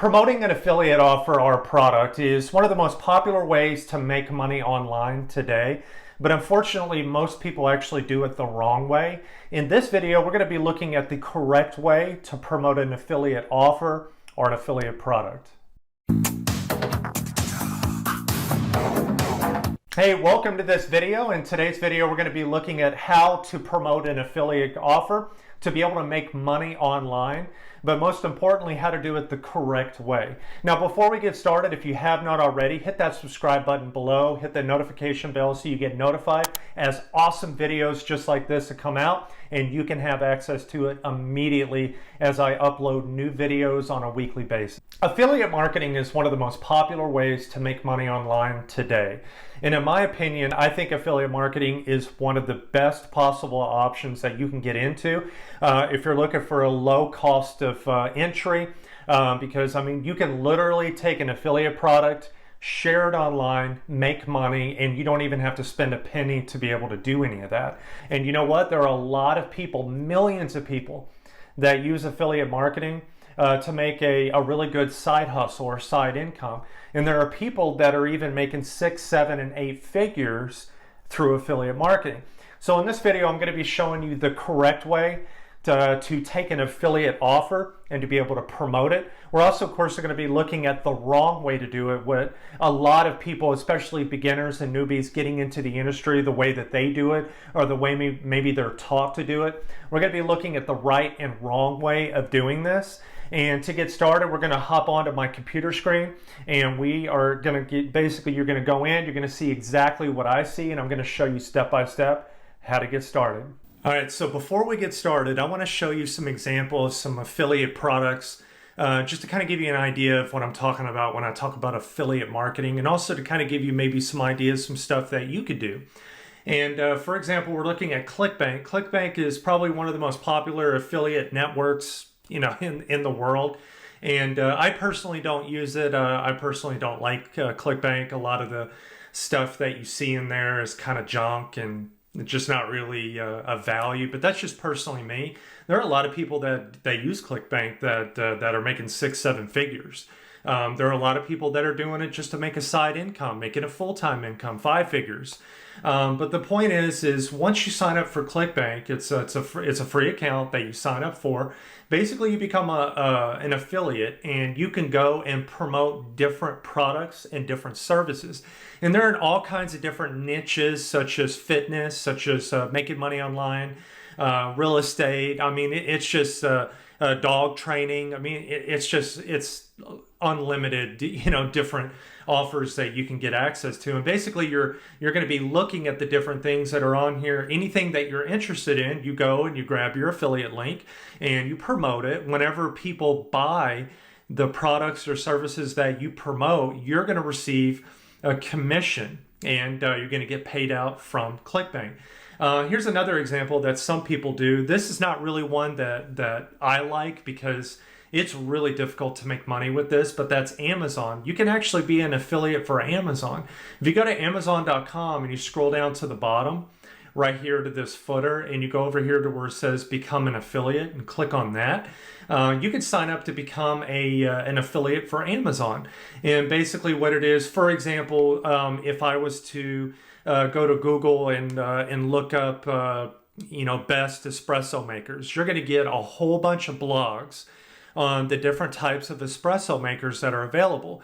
Promoting an affiliate offer or product is one of the most popular ways to make money online today, but unfortunately most people actually do it the wrong way. In this video, we're going to be looking at the correct way to promote an affiliate offer or an affiliate product. Hey, welcome to this video. In today's video, we're going to be looking at how to promote an affiliate offer to be able to make money online, but most importantly, how to do it the correct way. Now, before we get started, if you have not already, hit that subscribe button below, hit the notification bell so you get notified as awesome videos just like this come out, and you can have access to it immediately as I upload new videos on a weekly basis. Affiliate marketing is one of the most popular ways to make money online today. And in my opinion, I think affiliate marketing is one of the best possible options that you can get into if you're looking for a low cost of entry, because I mean, you can literally take an affiliate product, share it online, make money, and you don't even have to spend a penny to be able to do any of that. And you know what? There are a lot of people, millions of people, that use affiliate marketing to make a really good side hustle or side income. And there are people that are even making 6, 7, and 8 figures through affiliate marketing. So in this video, I'm going to be showing you the correct way to take an affiliate offer and to be able to promote it. We're also, of course, going to be looking at the wrong way to do it, what a lot of people, especially beginners and newbies getting into the industry, the way that they do it, or the way maybe they're taught to do it. We're going to be looking at the right and wrong way of doing this. And to get started, we're going to hop onto my computer screen, and we are going to get, basically, you're going to go in, you're going to see exactly what I see, and I'm going to show you step by step how to get started. All right, so before we get started, I want to show you some examples, some affiliate products, just to kind of give you an idea of what I'm talking about when I talk about affiliate marketing, and also to kind of give you maybe some ideas, some stuff that you could do. And for example, we're looking at ClickBank. ClickBank is probably one of the most popular affiliate networks, you know, in the world. And I personally don't use it. I personally don't like ClickBank. A lot of the stuff that you see in there is kind of junk and just not really a value, but that's just personally me. There are a lot of people that use ClickBank that are making 6, 7 figures. There are a lot of people that are doing it just to make a side income, making a full-time income, 5 figures. But the point is once you sign up for ClickBank, it's a free account that you sign up for. Basically, you become an affiliate, and you can go and promote different products and different services. And they're in all kinds of different niches, such as fitness, such as making money online, real estate. I mean, it's just dog training. I mean, it's unlimited, you know, different offers that you can get access to. And basically you're going to be looking at the different things that are on here. Anything that you're interested in, you go and you grab your affiliate link and you promote it. Whenever people buy the products or services that you promote, you're going to receive a commission, and you're going to get paid out from ClickBank. Here's another example that some people do. This is not really one that I like because it's really difficult to make money with this, but that's Amazon. You can actually be an affiliate for Amazon. If you go to Amazon.com and you scroll down to the bottom, right here to this footer, and you go over here to where it says become an affiliate and click on that, you can sign up to become an affiliate for Amazon. And basically what it is, for example, if I was to go to Google and look up you know, best espresso makers, you're going to get a whole bunch of blogs on the different types of espresso makers that are available.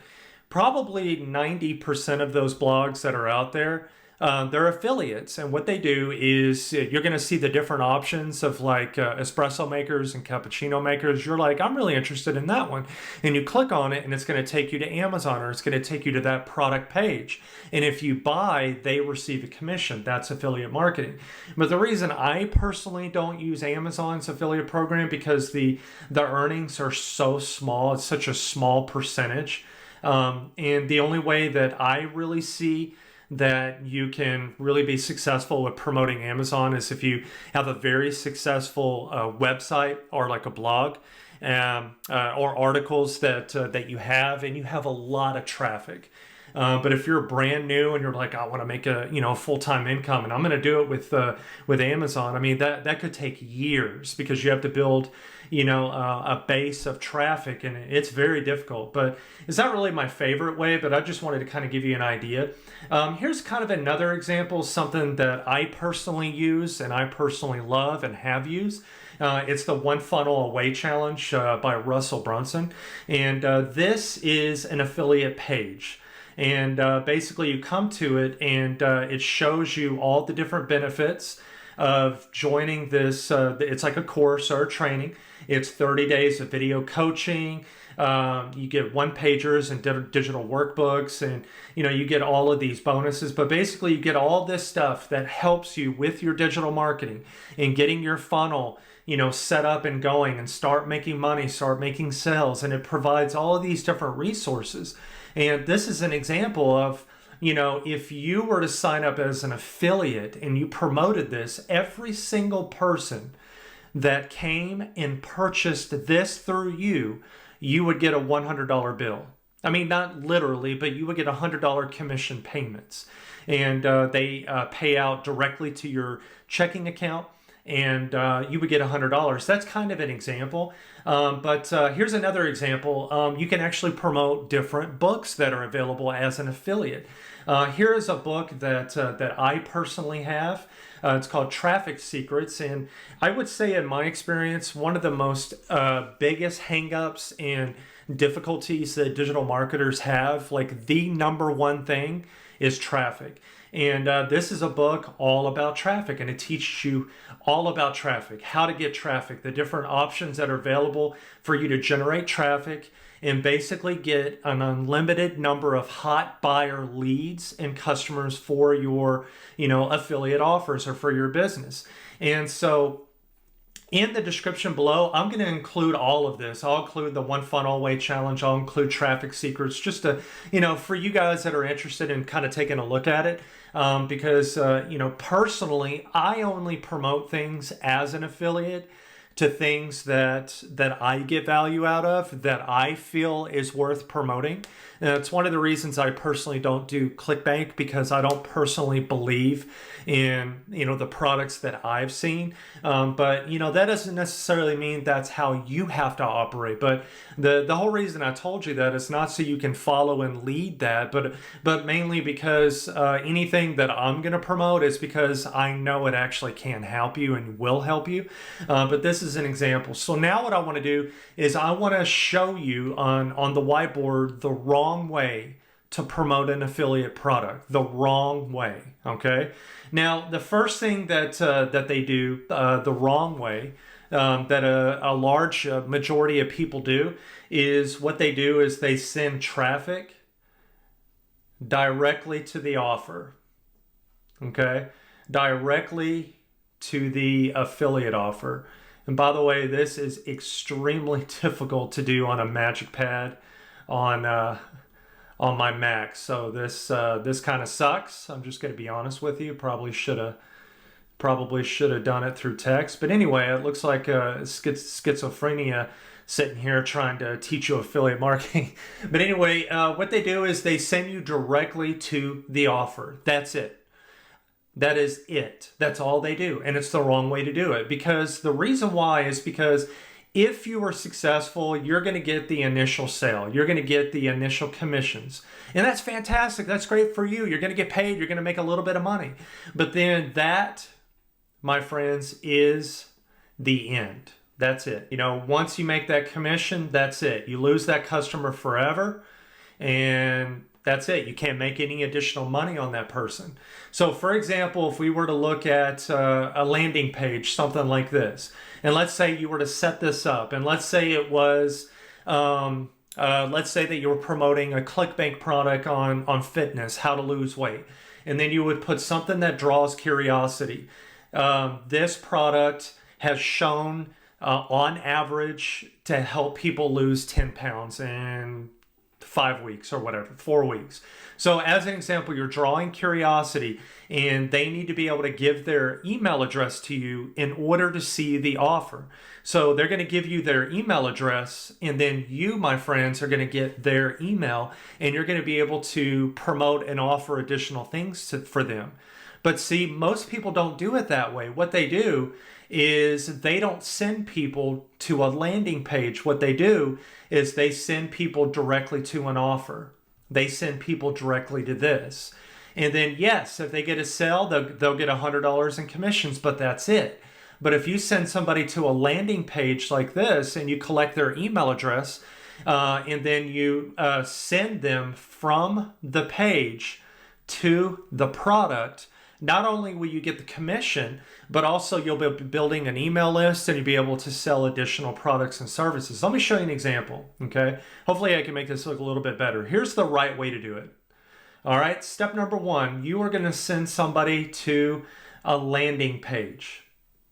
Probably 90% of those blogs that are out there, they're affiliates. And what they do is you're going to see the different options of like espresso makers and cappuccino makers. You're like, I'm really interested in that one. And you click on it and it's going to take you to Amazon, or it's going to take you to that product page. And if you buy, they receive a commission. That's affiliate marketing. But the reason I personally don't use Amazon's affiliate program because the earnings are so small. It's such a small percentage. And the only way that I really see that you can really be successful with promoting Amazon is if you have a very successful website or like a blog or articles that you have, and you have a lot of traffic. But if you're brand new and you're like, I want to make a full-time income, and I'm going to do it with Amazon, I mean that could take years because you have to build a base of traffic, and it's very difficult. But it's not really my favorite way, but I just wanted to kind of give you an idea. Here's kind of another example, something that I personally use and I personally love and have used. It's the One Funnel Away Challenge by Russell Brunson. And this is an affiliate page. And basically you come to it and it shows you all the different benefits of joining this. It's like a course or a training. It's 30 days of video coaching. You get one-pagers and digital workbooks, and you get all of these bonuses. But basically you get all this stuff that helps you with your digital marketing and getting your funnel set up and going and start making money, start making sales. And it provides all of these different resources. And this is an example of, if you were to sign up as an affiliate and you promoted this, every single person that came and purchased this through you, you would get a $100 bill. I mean, not literally, but you would get $100 commission payments. And they pay out directly to your checking account, and you would get $100. That's kind of an example. But here's another example. You can actually promote different books that are available as an affiliate. Here is a book that I personally have. It's called Traffic Secrets, and I would say in my experience, one of the most biggest hangups and difficulties that digital marketers have, like the number one thing, is traffic. And this is a book all about traffic, and it teaches you all about traffic, how to get traffic, the different options that are available for you to generate traffic, and basically get an unlimited number of hot buyer leads and customers for your, affiliate offers or for your business. And so in the description below, I'm going to include all of this. I'll include the One Funnel Away Challenge. I'll include Traffic Secrets, just to, for you guys that are interested in kind of taking a look at it. Because, personally, I only promote things as an affiliate to things that I get value out of, that I feel is worth promoting. And it's one of the reasons I personally don't do ClickBank, because I don't personally believe in the products that I've seen. But that doesn't necessarily mean that's how you have to operate. But the whole reason I told you that is not so you can follow and lead that, but mainly because anything that I'm going to promote is because I know it actually can help you and will help you. But this is an example. So now what I want to do is I want to show you on the whiteboard the wrong way to promote an affiliate product, the wrong way. Okay. Now the first thing that they do the wrong way, that a large majority of people do, is what they do is they send traffic directly to the offer. Okay, directly to the affiliate offer. And by the way, this is extremely difficult to do on a Magic Pad on my Mac. So this kind of sucks. I'm just going to be honest with you. Probably should have done it through text. But anyway, it looks like schizophrenia sitting here trying to teach you affiliate marketing. But anyway, what they do is they send you directly to the offer. That's it. That is it. That's all they do. And it's the wrong way to do it, because the reason why is because if you are successful, you're going to get the initial sale. You're going to get the initial commissions. And that's fantastic. That's great for you. You're going to get paid. You're going to make a little bit of money. But then that, my friends, is the end. That's it. Once you make that commission, that's it. You lose that customer forever. And that's it. You can't make any additional money on that person. So for example, if we were to look at a landing page, something like this, and let's say you were to set this up, and let's say it was, let's say that you were promoting a ClickBank product on fitness, how to lose weight. And then you would put something that draws curiosity. This product has shown on average to help people lose 10 pounds. And 5 weeks or whatever, 4 weeks. So as an example, you're drawing curiosity and they need to be able to give their email address to you in order to see the offer. So they're going to give you their email address, and then you, my friends, are going to get their email, and you're going to be able to promote and offer additional things for them. But see, most people don't do it that way. What they do is they don't send people to a landing page. What they do is they send people directly to an offer. They send people directly to this. And then, yes, if they get a sale, they'll get $100 in commissions, but that's it. But if you send somebody to a landing page like this and you collect their email address, and then you send them from the page to the product, not only will you get the commission, but also you'll be building an email list and you'll be able to sell additional products and services. Let me show you an example, okay? Hopefully I can make this look a little bit better. Here's the right way to do it. All right, step number 1, you are going to send somebody to a landing page.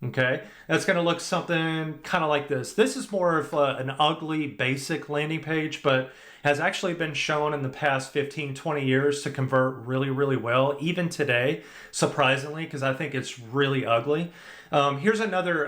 Okay, that's going to look something kind of like this. This is more of an ugly, basic landing page, but has actually been shown in the past 15, 20 years to convert really, really well, even today, surprisingly, because I think it's really ugly. Here's another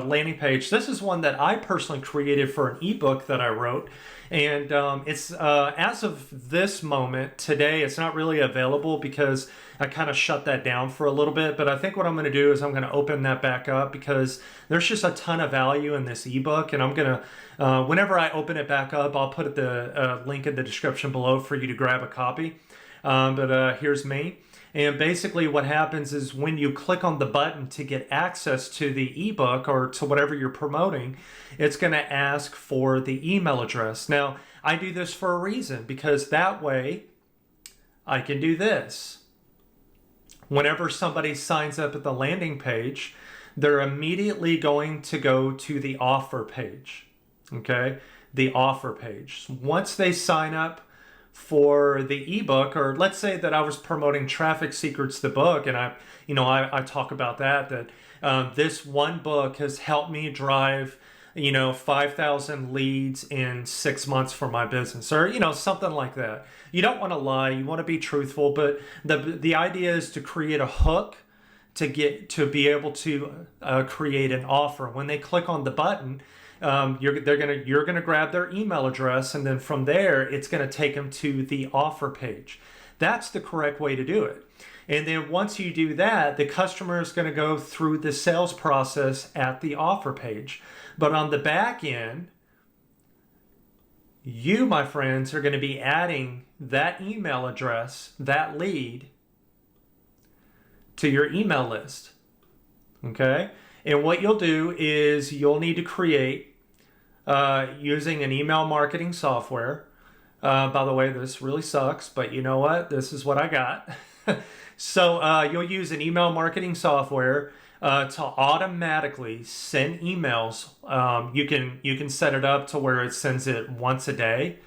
landing page. This is one that I personally created for an ebook that I wrote. And it's as of this moment, today, it's not really available because I kind of shut that down for a little bit. But I think what I'm going to do is I'm going to open that back up because there's just a ton of value in this ebook. And I'm going to, whenever I open it back up, I'll put the link in the description below for you to grab a copy. But here's me. And basically what happens is when you click on the button to get access to the ebook or to whatever you're promoting, it's going to ask for the email address. Now, I do this for a reason because that way I can do this. Whenever somebody signs up at the landing page, they're immediately going to go to the offer page. Okay? The offer page. Once they sign up for the ebook, or let's say that I was promoting Traffic Secrets, the book, and I talk about that this one book has helped me drive 5,000 leads in 6 months for my business, or something like that. You don't want to lie, you want to be truthful, but the idea is to create a hook to be able to create an offer. When they click on the button, you're gonna grab their email address, and then from there it's gonna take them to the offer page. That's the correct way to do it. And then once you do that, the customer is gonna go through the sales process at the offer page. But on the back end, you, my friends, are gonna be adding that email address, that lead, to your email list. Okay? And what you'll do is you'll need to create using an email marketing software. By the way, this really sucks, but you know what? This is what I got. So you'll use an email marketing software to automatically send emails. You can set it up to where it sends it once a day,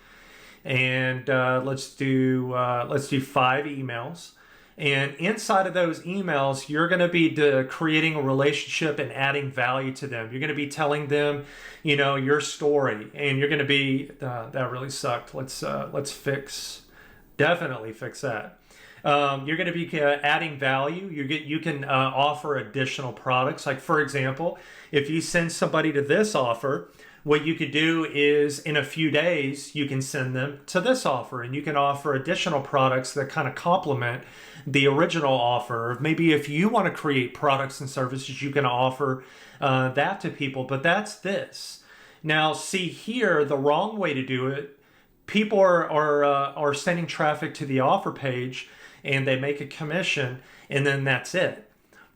and let's do 5 emails. And inside of those emails, you're going to be creating a relationship and adding value to them. You're going to be telling them, your story, and you're going to be that really sucked. Let's definitely fix that. You're going to be adding value. You can offer additional products. Like for example, if you send somebody to this offer, what you could do is in a few days, you can send them to this offer, and you can offer additional products that kind of complement the original offer. Maybe if you want to create products and services, you can offer that to people, but that's this. Now, see here, the wrong way to do it, people are sending traffic to the offer page and they make a commission and then that's it.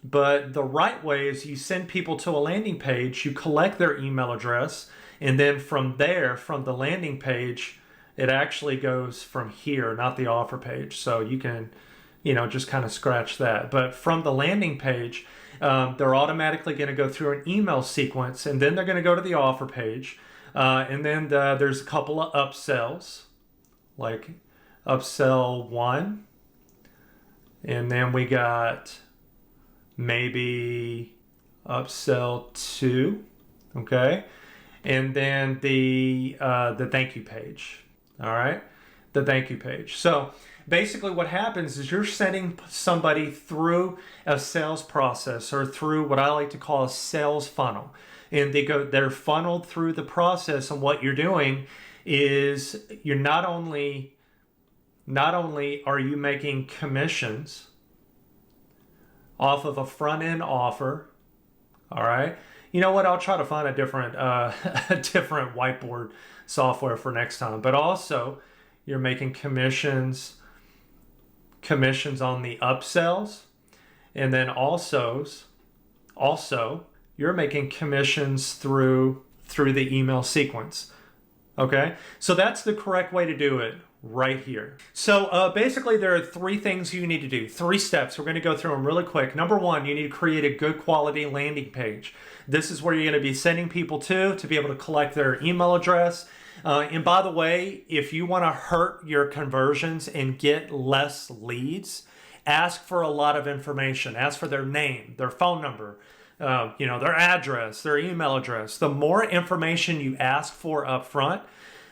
But the right way is you send people to a landing page, you collect their email address, and then from there, from the landing page, it actually goes from here, not the offer page. So you can, just kind of scratch that. But from the landing page, they're automatically going to go through an email sequence, and then they're going to go to the offer page. And then there's a couple of upsells, like upsell 1. And then we got maybe upsell 2, okay? And then the thank you page. All right, the thank you page. So basically what happens is you're sending somebody through a sales process or through what I like to call a sales funnel. And they're funneled through the process, and what you're doing is you're not only are you making commissions off of a front end offer. All right. You know what? I'll try to find a different a different whiteboard software for next time. But also, you're making commissions on the upsells, and then also you're making commissions through the email sequence. Okay, so that's the correct way to do it right here. So basically there are 3 things you need to do, 3 steps. We're going to go through them really quick. Number 1, you need to create a good quality landing page. This is where you're going to be sending people to be able to collect their email address. And by the way, if you want to hurt your conversions and get less leads, ask for a lot of information. Ask for their name, their phone number, their address, their email address. The more information you ask for up front,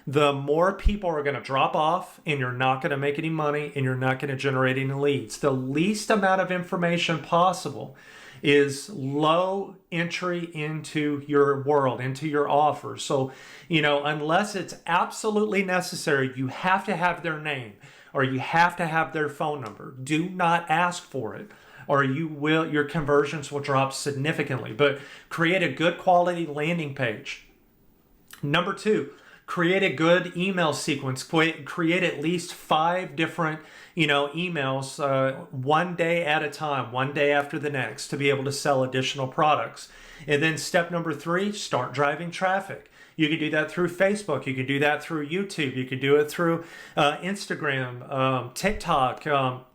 the more people are going to drop off, and you're not going to make any money, and you're not going to generate any leads. The least amount of information possible is low entry into your world, into your offer. So, unless it's absolutely necessary, you have to have their name or you have to have their phone number. Do not ask for it, or your conversions will drop significantly. But create a good quality landing page. Number 2, create a good email sequence. Create at least 5 different, emails, one day at a time, one day after the next, to be able to sell additional products. And then step number 3, start driving traffic. You can do that through Facebook. You can do that through YouTube. You can do it through Instagram, TikTok,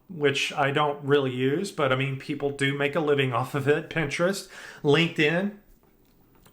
which I don't really use, but I mean, people do make a living off of it. Pinterest, LinkedIn.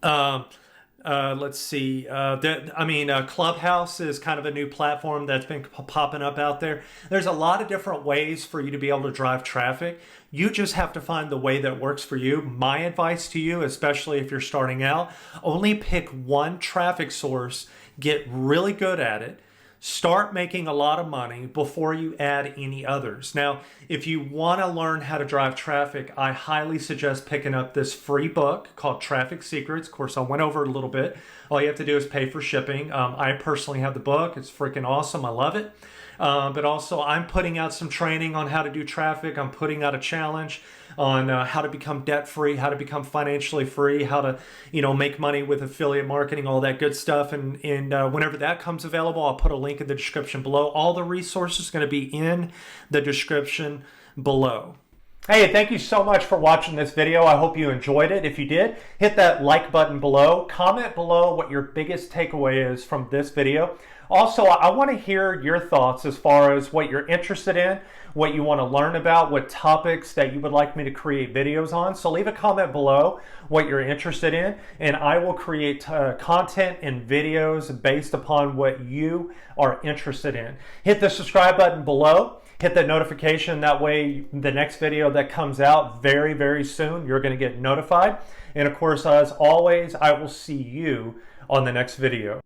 Let's see. Clubhouse is kind of a new platform that's been popping up out there. There's a lot of different ways for you to be able to drive traffic. You just have to find the way that works for you. My advice to you, especially if you're starting out, only pick one traffic source, get really good at it, start making a lot of money before you add any others. Now, if you want to learn how to drive traffic, I highly suggest picking up this free book called Traffic Secrets. Of course, I went over it a little bit. All you have to do is pay for shipping. I personally have the book. It's freaking awesome. I love it. But also, I'm putting out some training on how to do traffic. I'm putting out a challenge on how to become debt-free, how to become financially free, how to, make money with affiliate marketing, all that good stuff. And whenever that comes available, I'll put a link in the description below. All the resources are going to be in the description below. Hey, thank you so much for watching this video. I hope you enjoyed it. If you did, hit that like button below. Comment below what your biggest takeaway is from this video. Also, I want to hear your thoughts as far as what you're interested in, what you want to learn about, what topics that you would like me to create videos on. So leave a comment below what you're interested in, and I will create content and videos based upon what you are interested in. Hit the subscribe button below. Hit that notification. That way, the next video that comes out very, very soon, you're going to get notified. And of course, as always, I will see you on the next video.